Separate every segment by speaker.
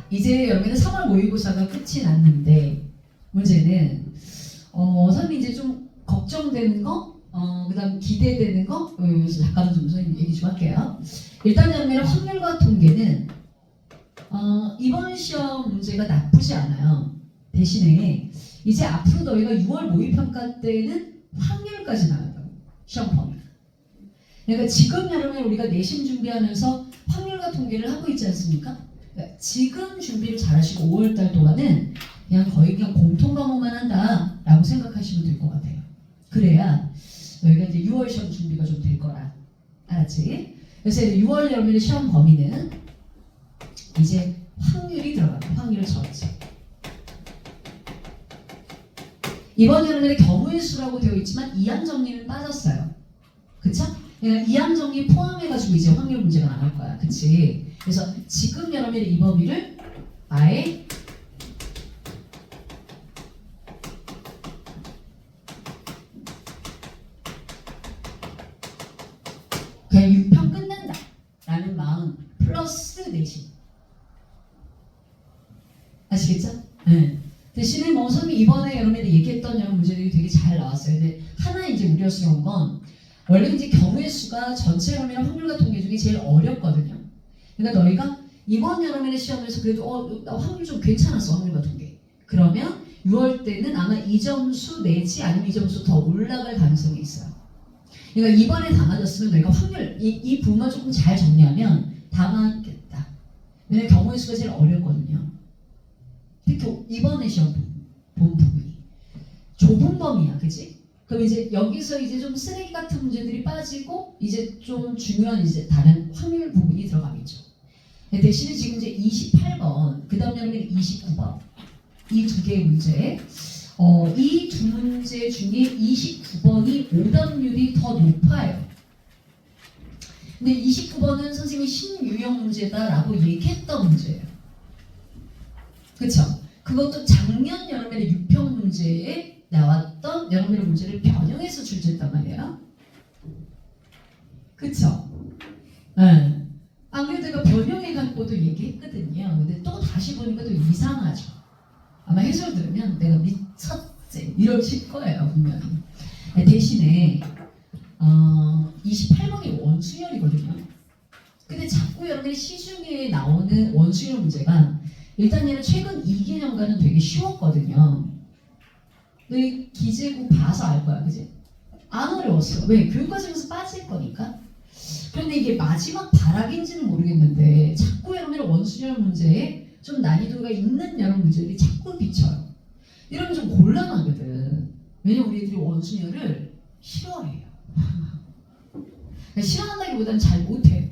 Speaker 1: 이제 여러분은 3월 모의고사가 끝이 났는데 문제는 선생님 이제 좀 걱정되는 거, 그다음 기대되는 거, 여기서 잠깐 좀 선생님 얘기 좀 할게요. 일단 여러분의 확률과 통계는 이번 시험 문제가 나쁘지 않아요. 대신에 이제 앞으로 너희가 6월 모의평가 때는 확률까지 나간다고 시험 범위가. 그러니까 지금 여러분 우리가 내신 준비하면서 확률과 통계를 하고 있지 않습니까? 그러니까 지금 준비를 잘하시고 5월달 동안은 거의 공통 과목만 한다라고 생각하시면 될 것 같아요. 그래야 너희가 이제 6월 시험 준비가 좀 될 거라. 알았지? 그래서 6월 여러분의 시험 범위는 이제 확률이 들어갑니다. 확률을 적지. 이번 여러분의 경우의 수라고 되어 있지만 이항 정리는 빠졌어요. 그쵸? 그러니까 이항 정리 포함해가지고 이제 확률 문제가 나올 거야. 그치? 그래서 지금 여러분의 이 범위를 아예 그냥 6평 끝낸다 라는 마음 플러스 내신. 아시겠죠? 네. 대신에 선생님이 이번에 여러분들이 얘기했던 여러 문제들이 되게 잘 나왔어요. 근데 하나 이제 우려스러운 건 원래 이제 경우의 수가 전체 여러분의 확률과 통계 중에 제일 어렵거든요. 그러니까 너희가 이번 여러분의 시험에서 그래도 나 확률 좀 괜찮았어 확률과 통계. 그러면 6월 때는 아마 이 점수 내지 아니면 이 점수 더 올라갈 가능성이 있어요. 그러니까 이번에 다 맞았으면 너희가 확률 이 부분만 조금 잘 정리하면 다 맞겠다. 왜냐면 경우의 수가 제일 어렵거든요. 특히 이번에 시험 본 부분이 좁은 범위야, 그치? 그럼 이제 여기서 이제 좀 쓰레기 같은 문제들이 빠지고 이제 좀 중요한 이제 다른 확률 부분이 들어가겠죠. 대신에 지금 이제 28번, 그 다음 여러분 29번 이 두 개의 문제, 이 두 문제 중에 29번이 오답률이 더 높아요. 근데 29번은 선생님이 신유형 문제다라고 얘기했던 문제예요. 그쵸? 그것도 작년 여러분의 6평 문제에 나왔던 여러분의 문제를 변형해서 출제했단 말이에요. 그쵸? 네. 안 그래도 내가 변형해갖고도 얘기했거든요. 근데 또 다시 보니까 또 이상하죠. 아마 해설 들으면 내가 미쳤지 이러실 거예요 분명히. 대신에 28번이 원수열이거든요. 근데 자꾸 여러분의 시중에 나오는 원수열 문제가 일단 얘는 최근 2개년간은 되게 쉬웠거든요. 너희 기재국 봐서 알 거야, 그지? 안 어려웠어. 왜? 교육과정에서 빠질 거니까. 그런데 이게 마지막 발악인지는 모르겠는데 자꾸 여러분의 원수열 문제에 좀 난이도가 있는 여러 문제들이 자꾸 비쳐요. 이러면 좀 곤란하거든. 왜냐면 우리 애들이 원수열을 싫어해요. 그러니까 싫어한다기보다는 잘 못해요.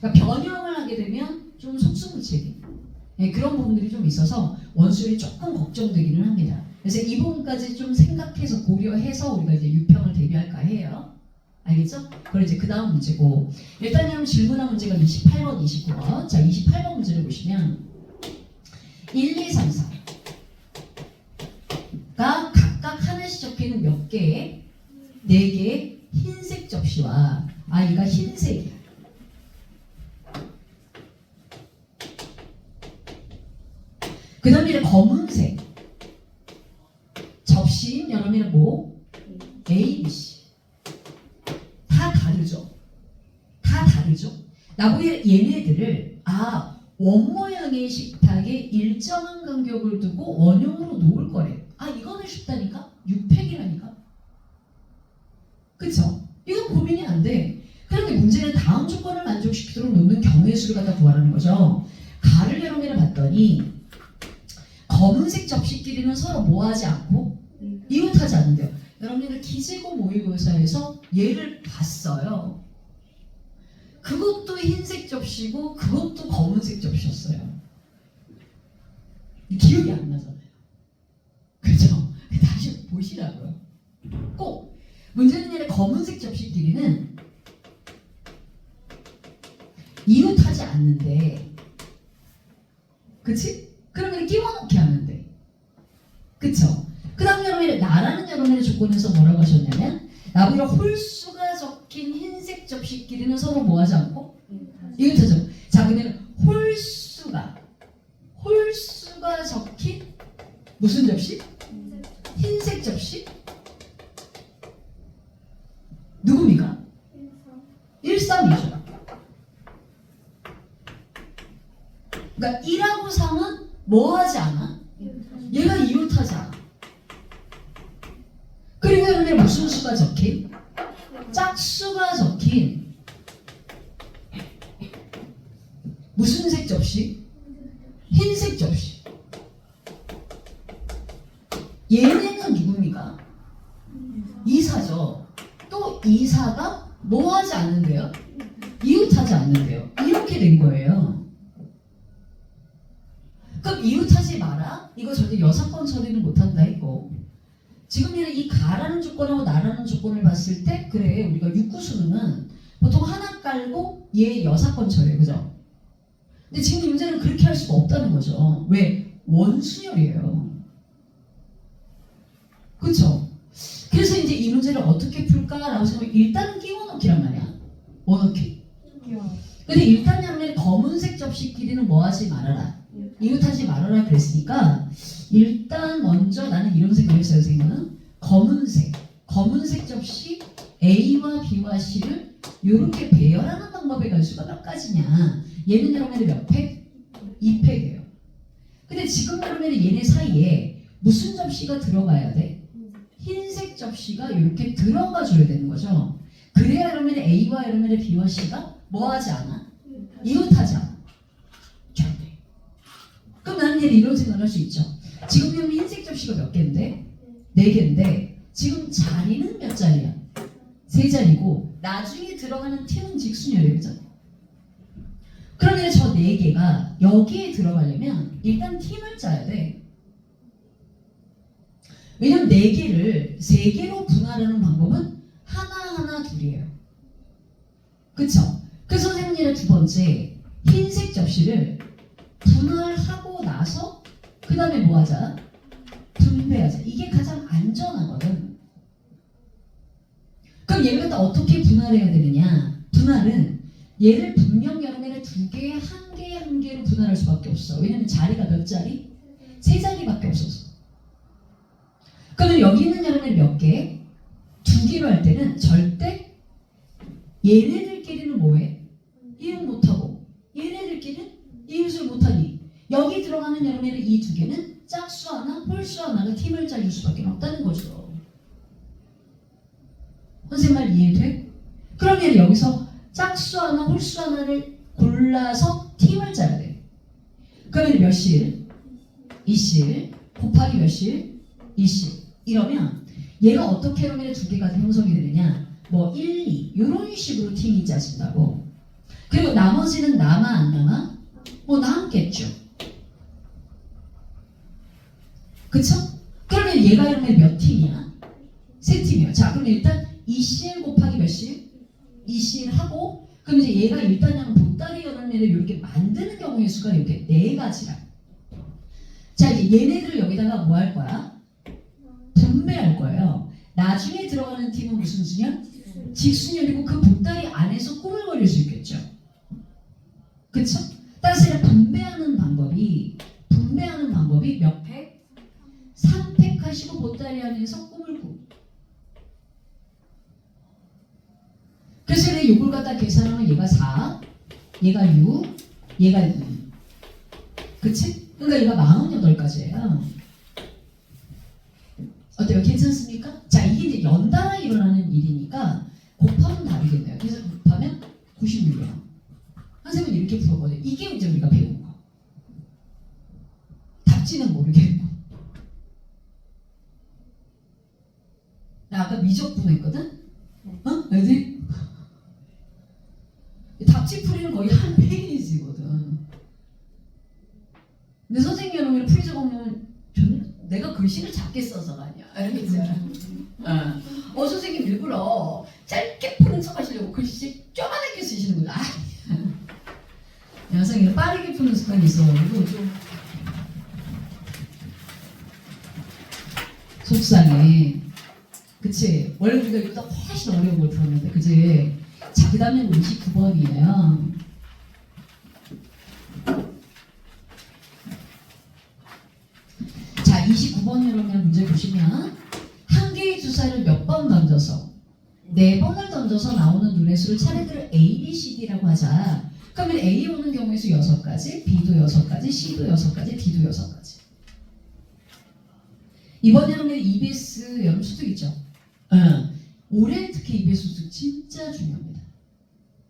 Speaker 1: 그러니까 변형을 하게 되면 좀 속수무책이. 네, 그런 부분들이 좀 있어서 원수열이 조금 걱정되기는 합니다. 그래서 이 부분까지 좀 생각해서 고려해서 우리가 이제 6평을 대비할까 해요. 알겠죠? 그럼 이제 그 다음 문제고, 일단 여러분 질문한 문제가 28번, 29번. 자, 28번 문제를 보시면 1, 2, 3, 4가 각각 하나씩 적혀있는 몇 개의 4개의 흰색 접시와 아이가 흰색이야. 그 다음에 검은색 접시인 여러분의 뭐? A, B, C 다 다르죠? 다 다르죠? 나보고 얘네들을 원 모양의 식탁에 일정한 간격을 두고 원형으로 놓을 거래. 이거는 쉽다니까? 6팩이라니까? 그쵸? 이건 고민이 안 돼. 그런데 문제는 다음 조건을 만족시키도록 놓는 경우의 수를 갖다 구하라는 거죠. 가를 여러분을 봤더니 검은색 접시끼리는 서로 뭐하지 않고 이웃하지 않는데요. 여러분들 기재고 모의고사에서 얘를 봤어요. 그것도 흰색 접시고 그것도 검은색 접시였어요. 기억이 안 나잖아요. 그렇죠? 다시 보시라고요. 꼭 문제는 얘네 검은색 접시끼리는 이웃하지 않는데, 그치? 그러면 끼워넣기 하는데, 그쵸? 그 다음 여러분이 나라는 여러분의 조건에서 뭐라고 하셨냐면 나보다 홀수가 적힌 흰색 접시끼리는 서로 뭐하지 않고 이웃하죠. 자, 그러면 수가 적힌 무슨 접시? 흰색 접시? 누굽니까? 132죠. 그러니까 1하고 3은 뭐 하지 않아? 얘가 이웃하지 않아. 그리고 여러분의 무슨 수가 적힌? 짝수가 적힌 무슨 색 접시? 흰색 접시. 얘네는 누굽니까? 2사죠. 또 2사가 뭐 하지 않는데요? 이웃하지 않는데요. 이렇게 된 거예요. 그럼 이웃하지 마라? 이거 절대 여사건 처리는 못한다 했고, 지금 이 가라는 조건하고 나라는 조건을 봤을 때 그래 우리가 육구수능은 보통 하나 깔고 얘 여사건 처리예요. 그죠? 근데 지금 이 문제는 그렇게 할 수가 없다는 거죠. 왜? 원수열이에요. 그쵸? 그래서 이제 이 문제를 어떻게 풀까라고 생각하면 일단은 끼워넣기란 말이야. 뭐 넣기? 근데 일단 양면에 검은색 접시끼리는 뭐 하지 말아라. 이웃하지 말아라 그랬으니까 일단 먼저 나는 이런 생각을 했어요. 선생님은 검은색 접시 A와 B와 C를 이렇게 배열하는 방법에 갈 수가 몇 가지냐. 얘는 여러분들 몇 팩? 2팩이에요. 근데 지금 여러분들 얘네 사이에 무슨 접시가 들어가야 돼? 흰색 접시가 이렇게 들어가 줘야 되는 거죠. 그래야 여러분들 A와 여러분들 B와 C가 뭐 하지 않아? 이웃하지 않아. 절대. 그럼 나는 얘는 이런 생각을 할 수 있죠. 지금 여러분 흰색 접시가 몇 개인데? 4개인데 지금 자리는 몇 자리야? 3자리고 나중에 들어가는 T는 직순열이에요. 그죠? 그러면 저 4개가 여기에 들어가려면 일단 T를 짜야 돼. 왜냐면 4개를 3개로 분할하는 방법은 하나하나 둘이에요. 그쵸? 그래서 선생님의 두 번째 흰색 접시를 분할하고 나서 그 다음에 뭐 하자? 분배하자. 이게 가장 안전하거든. 그럼 얘를 갖다 어떻게 분할해야 되느냐? 분할은 얘를 분명 여러분의 2개, 1개, 1개로 분할할 수밖에 없어. 왜냐면 자리가 몇 자리? 3자리밖에 없어서. 그러면 여기 있는 여러분의 몇 개? 2개로 할 때는 절대 얘네들끼리는 뭐해? 이웃 못하고 얘네들끼리는 이웃을 못하니 여기 들어가는 여러분의 이 2개는 짝수 하나, 홀수 하나가 팀을 짜줄 수밖에 없다는 거죠. 선생님 말 이해돼? 그러면 여기서 짝수 하나, 홀수 하나를 골라서 팀을 짜야 돼. 그러면 몇 실? 2실 곱하기 몇 실? 2실. 이러면 얘가 어떻게 하면 2개가 형성이 되느냐? 뭐 1, 2 이런 식으로 팀이 짜진다고. 그리고 나머지는 남아 안 남아? 뭐 남겠죠. 그쵸? 그러면 얘가 이러면 몇 팀이야? 3팀이야. 자, 그럼 일단 2실 곱하기 몇 실? 2실 하고, 그럼 이제 얘가 일단 그냥 보따리 열어내를 이렇게 만드는 경우의 수가 이렇게 4가지라. 자, 이제 얘네들을 여기다가 뭐 할 거야? 분배할 거예요. 나중에 들어가는 팀은 무슨 수냐? 직순열이고 그 보따리 안에서 꾸물거릴 수 있겠죠. 그쵸? 따라서 분배하는 방법이 몇 팩? 3팩 하시고 보따리 안에서 꿈을 꾸고. 그래서 이걸 갖다 계산하면 얘가 4, 얘가 6, 얘가 2. 그치? 그러니까 얘가 48가지예요. 어때요? 괜찮습니까? 자, 이게 이제 연달아 일어나는 일이니까 곱하면 답이겠네요. 그래서 곱하면 96이에요. 선생님은 이렇게 풀었거든요. 이게 이제 우리가 배운 거. 답지는 모르겠고. 나 아까 미적분 했거든? 어? 왜지? 답지 풀이는 거의 한 페이지거든. 근데 선생님 여러분이 풀이 적으면 내가 글씨를 작게 써서가 아니야. 알겠죠? 선생님 일부러 짧게 푸는 척 하시려고 글씨 쪼만하게 쓰시는구나. 선생님 빠르게 푸는 습관이 있어가지고 좀 속상해. 그치? 원래 우리가 이거보다 훨씬 어려운 걸 풀었는데, 그치? 자, 그 다음에 59번이에요. 29번 여러분 문제 보시면 한 개의 주사를 몇 번 던져서 4번을 던져서 나오는 눈의 수를 차례대로 A, B, C, D라고 하자. 그러면 A 오는 경우의 수 6가지, B도 6가지, C도 6가지, D도 6가지. 이번 여름에 EBS 여름 수능 있죠? 올해 특히 EBS 수능 진짜 중요합니다.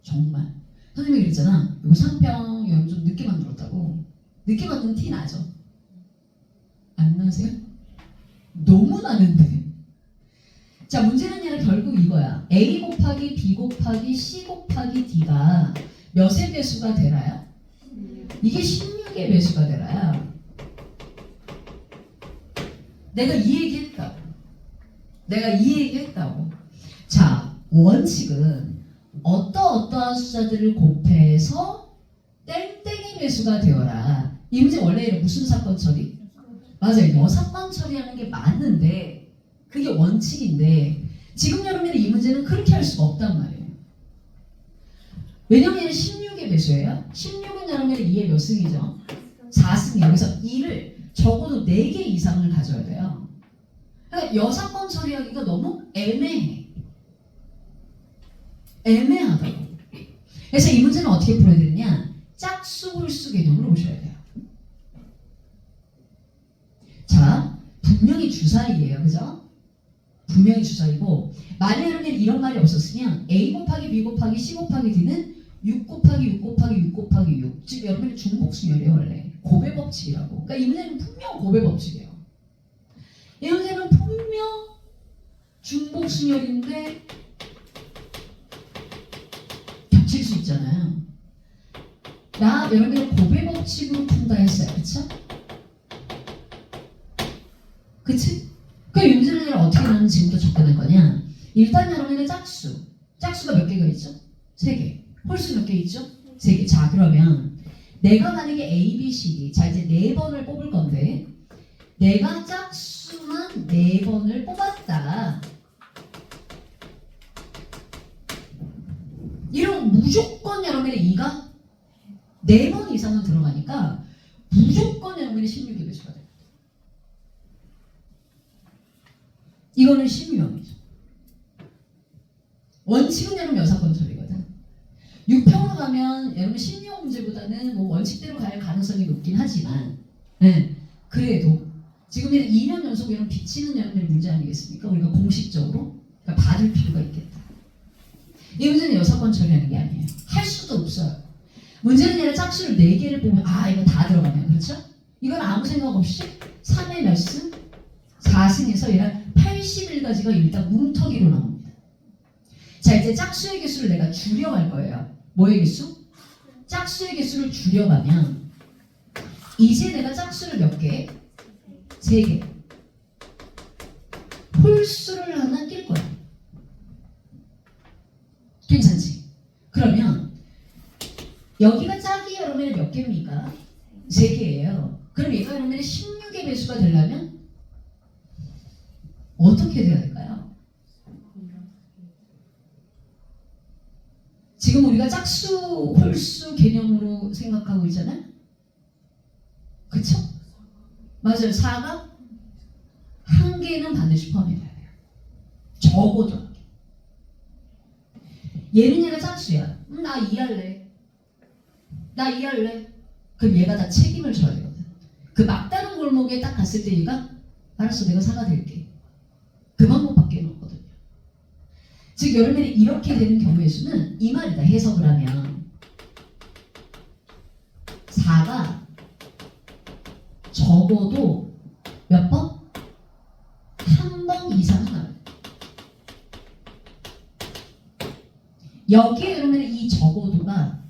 Speaker 1: 정말. 선생님이 그랬잖아. 이거 상평 여름 좀 늦게 만들었다고. 늦게 만든 티 나죠? 안 나세요? 너무 나는데. 자, 문제는 얘는 결국 이거야. A 곱하기 B 곱하기 C 곱하기 D가 몇의 배수가 되나요? 이게 16의 배수가 되나요? 내가 이 얘기 했다고. 자, 원칙은 어떠한 숫자들을 곱해서 땡땡의 배수가 되어라. 이 문제 원래 무슨 사건 처리? 맞아요. 여사건 처리하는 게 맞는데 그게 원칙인데 지금 여러분이 이 문제는 그렇게 할 수가 없단 말이에요. 왜냐면 얘는 16의 배수예요. 16은 여러분이 2의 몇 승이죠? 4승이에요. 그래서 2를 적어도 4개 이상을 가져야 돼요. 그러니까 여사건 처리하기가 너무 애매하다고. 그래서 이 문제는 어떻게 풀어야 되느냐? 짝수 홀수 개념으로 보셔야 돼요. 자, 분명히 주사위예요. 그죠? 분명히 주사위고 만약에 여러분 이런 말이 없었으면 A 곱하기 B 곱하기 C 곱하기 D는 6 곱하기 6 곱하기 6 곱하기 6. 즉 여러분이 중복순열이에요. 원래 고배 법칙이라고. 그러니까 이 문제는 분명 고배 법칙이에요. 이 문제는 분명 중복순열인데 겹칠 수 있잖아요. 나 여러분이 고배 법칙으로 푼다 했어요. 그쵸? 그치? 그 문제를 어떻게 나는 지금부터 접근할 거냐? 일단 여러분의 짝수가 몇 개가 있죠? 3개. 홀수 몇 개 있죠? 3개. 자, 그러면 내가 만약에 A, B, C, D. 자, 이제 4번을 뽑을 건데 내가 짝수만 4번을 뽑았다. 이런 무조건 여러분의 2가 4번 이상은 들어가니까 무조건 여러분의 16의 배수가 돼요. 이거는 심유형이죠. 원칙은 여러분 여사건 처리거든. 6평으로 가면 여러분 심유형 문제보다는 뭐 원칙대로 갈 가능성이 높긴 하지만 그래도 지금 2년 연속 여러분 비치는 여러분의 문제 아니겠습니까? 우리가 공식적으로 그러니까 받을 필요가 있겠다. 이 문제는 여사건 처리하는 게 아니에요. 할 수도 없어요. 문제는 얘는 짝수를 4개를 보면 이거 다 들어가네요. 그렇죠? 이건 아무 생각 없이 3의 몇 승? 4승에서 얘는 81가지가 일단 뭉터기로 나옵니다. 자, 이제 짝수의 개수를 내가 줄여갈 거예요. 뭐의 개수? 짝수의 개수를 줄여가면 이제 내가 짝수를 몇 개? 3개. 홀수를 하나 낄 거야. 괜찮지? 그러면 여기가 짝이 여러분의 몇 개입니까? 3개예요. 그럼 얘가 여러분의 16의 배수가 되려면 어떻게 돼야 될까요? 지금 우리가 짝수, 홀수 개념으로 생각하고 있잖아요? 그쵸? 맞아요. 4가 한 개는 반드시 포함이 돼야 돼요. 적어도 한 개. 얘는 얘가 짝수야. 나 2 할래. 나 2 할래. 그럼 얘가 다 책임을 져야 되거든. 그 막다른 골목에 딱 갔을 때 얘가 알았어, 내가 사가 될게. 그 방법밖에 없거든요. 즉 여러분이 이렇게 되는 경우의 수는 이 말이다. 해석을 하면 4가 적어도 몇 번? 한 번 이상은 나와요. 여기에 여러분 이 적어도가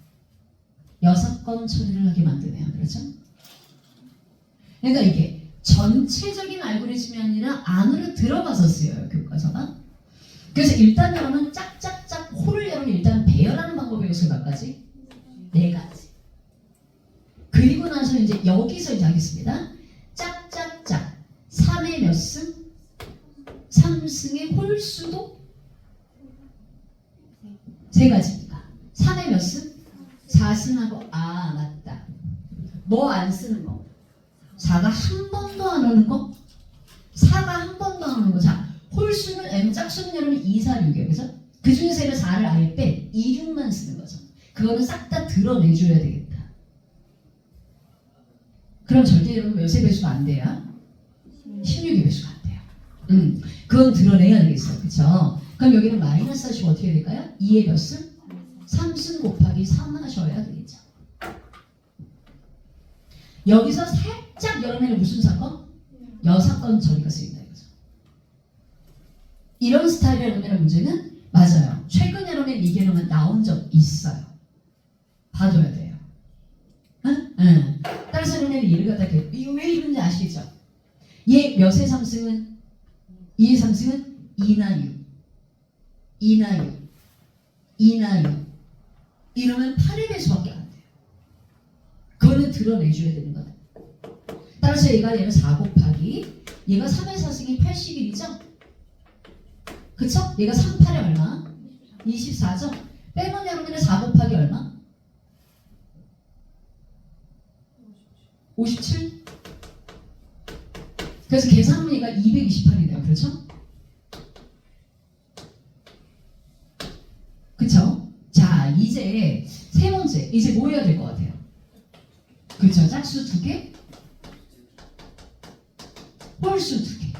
Speaker 1: 6건 처리를 하게 만드네요. 그렇죠? 그러니까 이게 전체적인 알고리즘이 아니라 안으로 들어가서 쓰여요. 교과서가. 그래서 일단 여러분 짝짝짝 홀을 여러분 일단 배열하는 방법의 요소 몇 가지? 4가지. 그리고 나서 이제 여기서 이제 하겠습니다. 짝짝짝 3의 몇 승? 3승의 홀수도 3가지입니다. 3의 몇 승? 4승하고 맞다. 뭐 안 쓰는 거? 4가 한 번도 안 오는 거? 4가 한 번도 안 오는 거. 자, 홀수는 M 짝수는 여러분 2, 4, 6이에요. 그래서 그 중에서 4를 아예 빼 2, 6만 쓰는 거죠. 그거는 싹 다 드러내줘야 되겠다. 그럼 절대 여러분 몇의 배수가 안 돼요? 16의 배수가 안 돼요. 그건 드러내야 되겠어. 그쵸? 그럼 여기는 마이너스 하시고 어떻게 될까요? 2의 몇 승? 3승 곱하기 3 하셔야 되겠죠. 여기서 살짝 여러분의 무슨 사건? 여사건 처리가 쓰인다 이거죠. 이런 스타일의 여러분의 문제는 맞아요. 최근 여러분의 이개념은 나온 적 있어요. 봐줘야 돼요. 응? 응. 따라서 여러분의 예를 갖다 이렇게 왜 이런지 아시겠죠? 얘 몇의 3승은 2의 3승은 2나 6 2나 6 2나 6 이러면 8의 배수밖에 안 돼요. 그거는 드러내줘야 되는 거다. 따라서 얘는 4 곱하기 얘가 3의 4승이 81이죠? 그쵸? 얘가 3, 8에 얼마? 24죠? 빼면 여러분의 4 곱하기 얼마? 57? 그래서 계산하면 얘가 228이네요. 그렇죠? 그쵸? 자, 이제 세 번째. 이제 뭐 해야 될 것 같아요? 그쵸? 짝수 2개, 홀수 2개.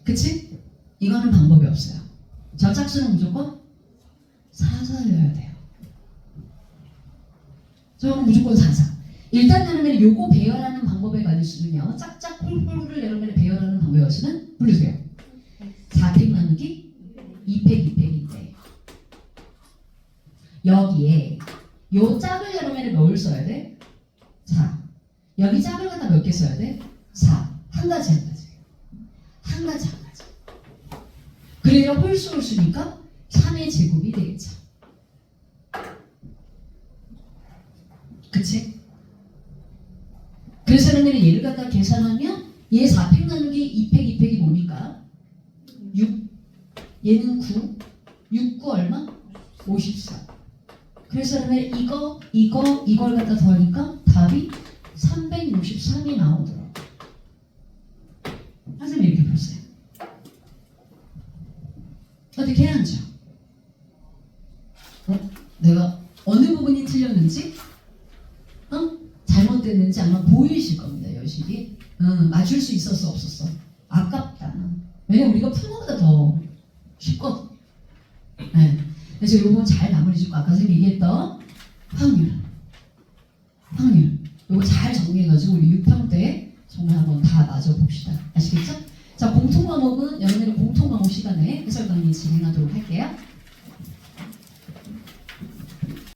Speaker 1: 그치? 이거는 방법이 없어요. 저 짝수는 무조건 사사여야 돼요. 저는 무조건 사사. 일단 여러분이 요거 배열하는 방법에 관한 수는요. 짝짝 홀홀을 여러분이 배열하는 방법의 수는 부르세요. 4팩 나누기 2팩 2팩인데 여기에 요 짝을 여러분이 뭘 써야 돼? 4. 여기 짝을 갖다 몇 개 써야 돼? 4. 한 가지 한 가지. 한 가지 한 가지. 그래야 홀수 홀수니까 3의 제곱이 되겠죠. 그치? 그래서 여러분이 얘를 갖다 계산하면 얘 4팩 나누기 2팩 2팩이 뭡니까? 6. 얘는 9. 6, 9 얼마? 54. 그래서 여러분 이걸 갖다 더하니까 답이 363이 나오더라고요. 선생님 이렇게 보세요. 어떻게 해야 하죠? 내가 어느 부분이 틀렸는지 잘못됐는지 아마 보이실 겁니다. 여실히 맞출 수 있었어 없었어? 아깝다. 왜냐면 우리가 푸는 것보다 더 쉽거든. 네. 그래서 이 부분 잘 마무리 짓고 아까 선생님이 얘기했던 확률 이거 잘 정리해가지고 우리 6평 때 정말 한번 다 맞아봅시다. 아시겠죠? 자, 공통 과목은 여러분의 공통 과목 시간에 해설 강의 진행하도록 할게요.